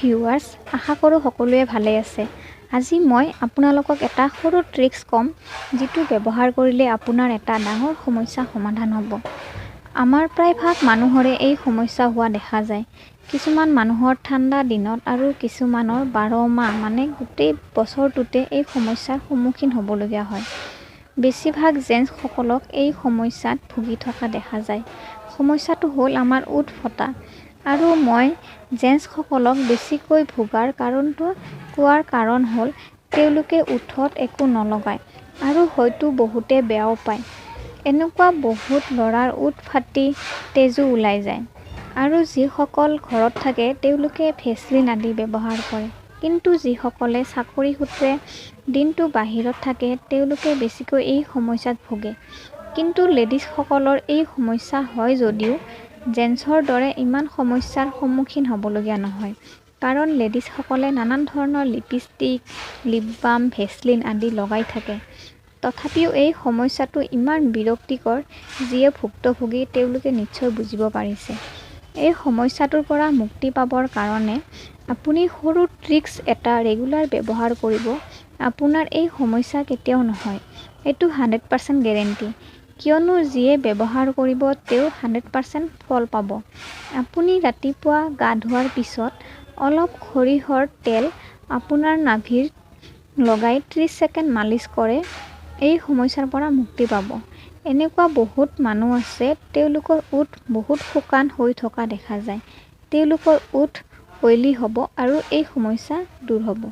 Viewers, আশা কৰোঁ সকলোৱে ভালে আছে। আজি মই আপোনালোকক এটা সৰু ট্ৰিক্স ক'ম, যিটো ব্যৱহাৰ কৰিলে আপোনাৰ এটা ডাঙৰ সমস্যা সমাধান হ'ব। আমাৰ প্ৰায়ভাগ মানুহৰে এই সমস্যা হোৱা দেখা যায়। কিছুমান মানুহৰ ঠাণ্ডা দিনত আৰু কিছুমানৰ 12 মাহ মানে গোটেই বছৰটোতে এই সমস্যাৰ সন্মুখীন হ'বলগীয়া হয়। বেছিভাগ জেন্টছসকলক এই সমস্যাত ভুগি থকা দেখা যায়। সমস্যাটো হ'ল আমাৰ ওঁঠ ফটা। আৰু মই জেন্টছসকলক বেছিকৈ ভোগাৰ কাৰণটো কোৱাৰ কাৰণ হ'ল তেওঁলোকে ওঠত একো নলগায় আৰু হয়তো বহুতে বেয়াও পায়। এনেকুৱা বহুত ল'ৰাৰ ওঁঠ ফাটি তেজো ওলাই যায়। আৰু যিসকল ঘৰত থাকে তেওঁলোকে ভেসলিন আদি ব্যৱহাৰ কৰে। কিন্তু যিসকলে চাকৰি সূত্ৰে দিনটো বাহিৰত থাকে তেওঁলোকে বেছিকৈ এই সমস্যাত ভোগে। কিন্তু লেডিজসকলৰ এই সমস্যা হয় যদিও জেন্টছৰ দৰে ইমান সমস্যাৰ সন্মুখীন হ'বলগীয়া নহয়। কাৰণ লেডিজসকলে নানান ধৰণৰ লিপষ্টিক, লিপ বাম, ভেসলিন আদি লগাই থাকে। তথাপিও এই সমস্যাটো ইমান বিৰক্তিকৰ, যিয়ে ভুক্তভোগী তেওঁলোকে নিশ্চয় বুজিব পাৰিছে। এই সমস্যাটোৰ পৰা মুক্তি পাবৰ কাৰণে আপুনি সৰু ট্ৰিক্স এটা ৰেগুলাৰ ব্যৱহাৰ কৰিব। আপোনাৰ এই সমস্যা কেতিয়াও নহয়। এইটো 100% গেৰেণ্টি। কিয়নো যিয়ে ব্যৱহাৰ কৰিব তেওঁ 100% ফল পাব। আপুনি ৰাতিপুৱা গা ধোৱাৰ পিছত অলপ সৰিয়হৰ তেল আপোনাৰ নাভিত লগাই 30 ছেকেণ্ড মালিচ কৰে, এই সমস্যাৰ পৰা মুক্তি পাব। এনেকুৱা বহুত মানুহ আছে তেওঁলোকৰ ওঁঠ বহুত শুকান হৈ থকা দেখা যায়। তেওঁলোকৰ ওঁঠ অইলী হ'ব আৰু এই সমস্যা দূৰ হ'ব।